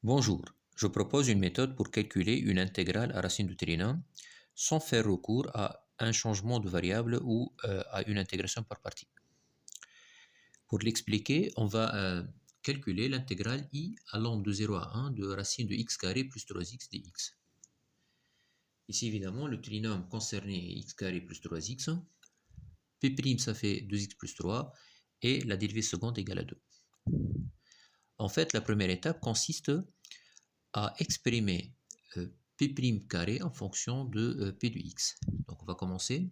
Bonjour, je propose une méthode pour calculer une intégrale à racine de trinôme sans faire recours à un changement de variable ou à une intégration par partie. Pour l'expliquer, on va calculer l'intégrale i allant de 0 à 1 de racine de x carré plus 3x dx. Ici, évidemment, le trinôme concerné est x carré plus 3x. P' ça fait 2x plus 3 et la dérivée seconde égale à 2. En fait, la première étape consiste à exprimer P' carré en fonction de P de x. Donc on va commencer.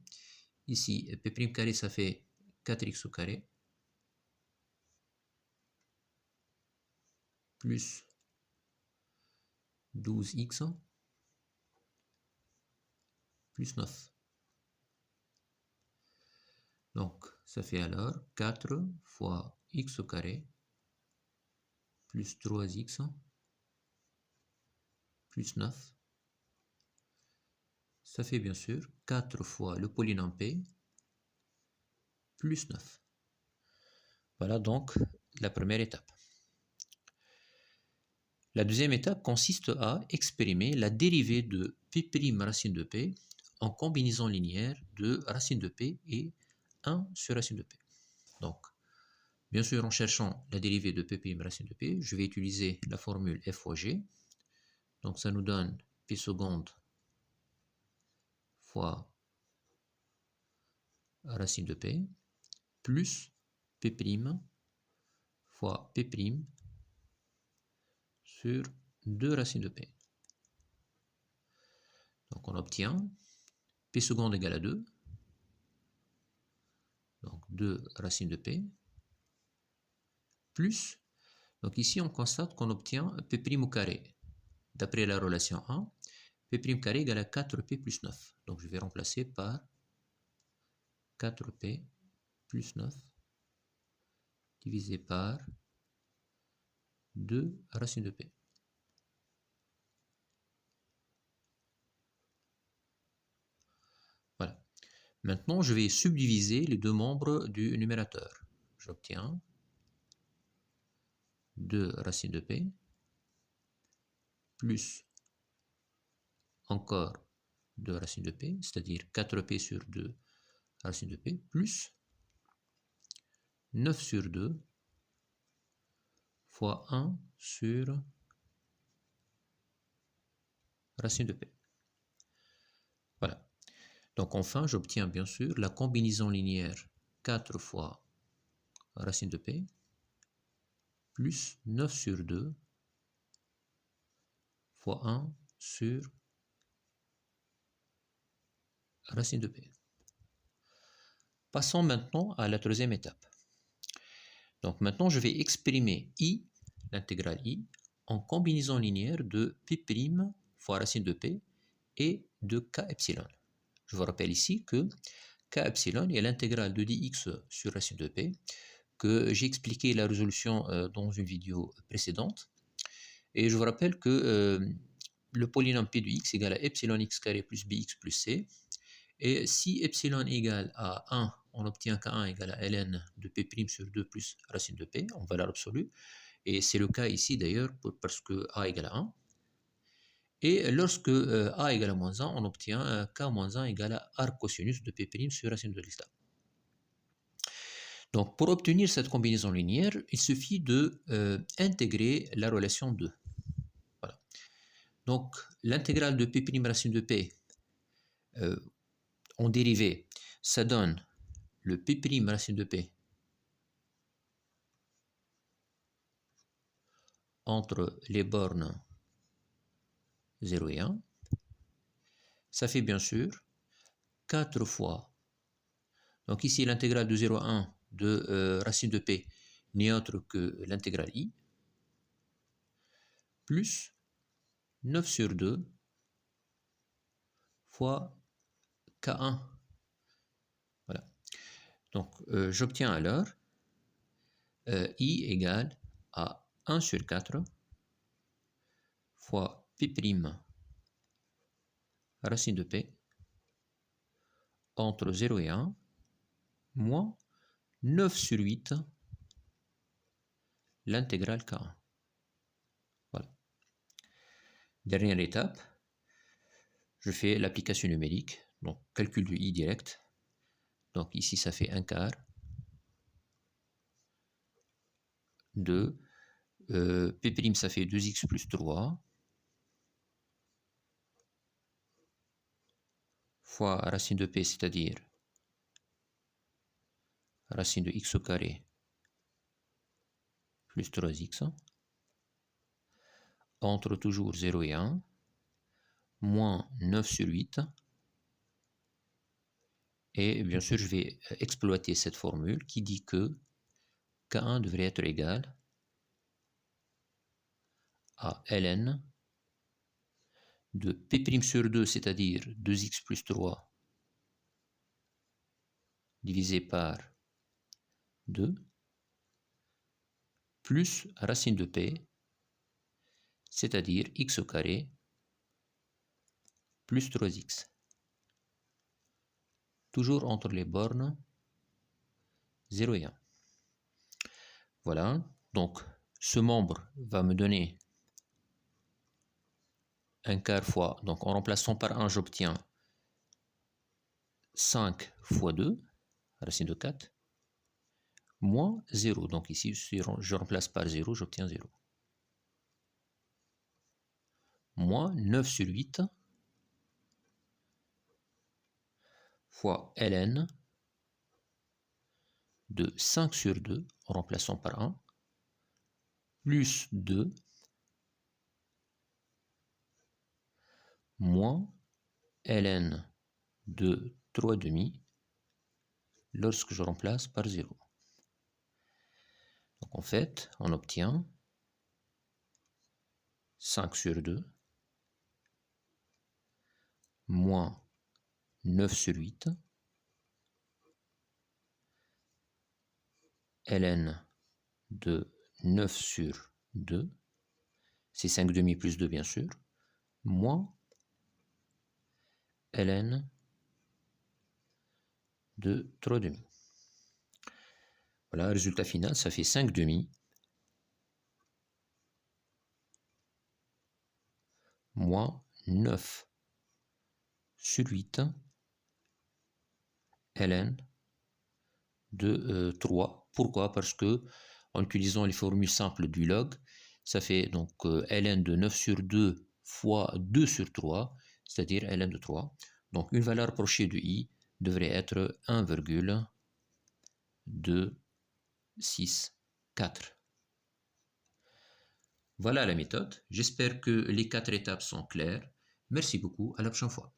Ici, P' carré, ça fait 4x au carré plus 12x plus 9. Donc ça fait alors 4 fois x au carré plus 3x plus 9. Ça fait bien sûr 4 fois le polynôme P plus 9. Voilà donc la première étape. La deuxième étape consiste à exprimer la dérivée de P' racine de P en combinaison linéaire de racine de P et 1 sur racine de P. Donc, bien sûr, en cherchant la dérivée de P' racine de P, je vais utiliser la formule f fois g. Donc, ça nous donne P seconde fois racine de P plus P' fois P' sur 2 racines de P. Donc, on obtient P seconde égale à 2. Donc 2 racine de P, plus, donc ici on constate qu'on obtient P' au carré. D'après la relation 1, P' carré égale à 4P plus 9. Donc je vais remplacer par 4P plus 9 divisé par 2 racine de P. Voilà. Maintenant, je vais subdiviser les deux membres du numérateur. J'obtiens 2 racine de P plus encore 2 racines de P, c'est-à-dire 4P sur 2 racine de P, plus 9 sur 2 fois 1 sur racine de P. Voilà. Donc enfin, j'obtiens bien sûr la combinaison linéaire 4 fois racine de P plus 9 sur 2 fois 1 sur racine de P. Passons maintenant à la troisième étape. Donc maintenant, je vais exprimer I, l'intégrale I, en combinaison linéaire de P' fois racine de P et de K epsilon. Je vous rappelle ici que K epsilon est l'intégrale de dx sur racine de P, que j'ai expliqué la résolution dans une vidéo précédente. Et je vous rappelle que le polynôme P de x égale à epsilon x carré plus bx plus c. Et si epsilon égale à 1, on obtient qu'A1 égale à ln de P' sur 2 plus racine de P en valeur absolue. Et c'est le cas ici d'ailleurs parce que A égale à 1. Et lorsque A égale à moins 1, on obtient K moins 1 égale à arc cosinus de P' sur racine de delta. Donc pour obtenir cette combinaison linéaire, il suffit de intégrer la relation 2. Voilà. Donc l'intégrale de P' racine de P en dérivée, ça donne le P' racine de P entre les bornes 0 et 1. Ça fait bien sûr 4 fois. Donc ici l'intégrale de 0 à 1 de racine de P n'est autre que l'intégrale I, plus 9 sur 2 fois K1. Voilà. Donc j'obtiens alors I égale à 1 sur 4 fois P' racine de P entre 0 et 1 moins 9 sur 8 l'intégrale K1. Voilà. Dernière étape, je fais l'application numérique, donc calcul du i direct. Donc ici, ça fait 1/4 de P', ça fait 2x plus 3 fois racine de P, c'est-à-dire racine de x au carré plus 3x, entre toujours 0 et 1, moins 9 sur 8. Et bien sûr, je vais exploiter cette formule qui dit que K1 devrait être égal à ln de P' sur 2, c'est-à-dire 2x plus 3 divisé par 2, plus racine de P, c'est-à-dire x au carré plus 3x. Toujours entre les bornes 0 et 1. Voilà, donc ce membre va me donner 1/4 fois, donc en remplaçant par 1, j'obtiens 5 fois 2, racine de 4, moins 0. Donc ici, si je remplace par 0, j'obtiens 0. Moins 9 sur 8 fois ln de 5 sur 2, en remplaçant par 1, plus 2, moins ln de 3/2 lorsque je remplace par 0. Donc en fait, on obtient 5 sur 2 moins 9 sur 8 ln de 9 sur 2, c'est 5/2 plus 2 bien sûr, moins ln de 3/2. Voilà, résultat final, ça fait 5/2 moins 9 sur 8 ln de 3. Pourquoi? Parce que en utilisant les formules simples du log, ça fait donc ln de 9 sur 2 fois 2 sur 3, c'est-à-dire ln de 3. Donc une valeur approchée de i devrait être 1,264. Voilà la méthode. J'espère que les 4 étapes sont claires. Merci beaucoup, à la prochaine fois.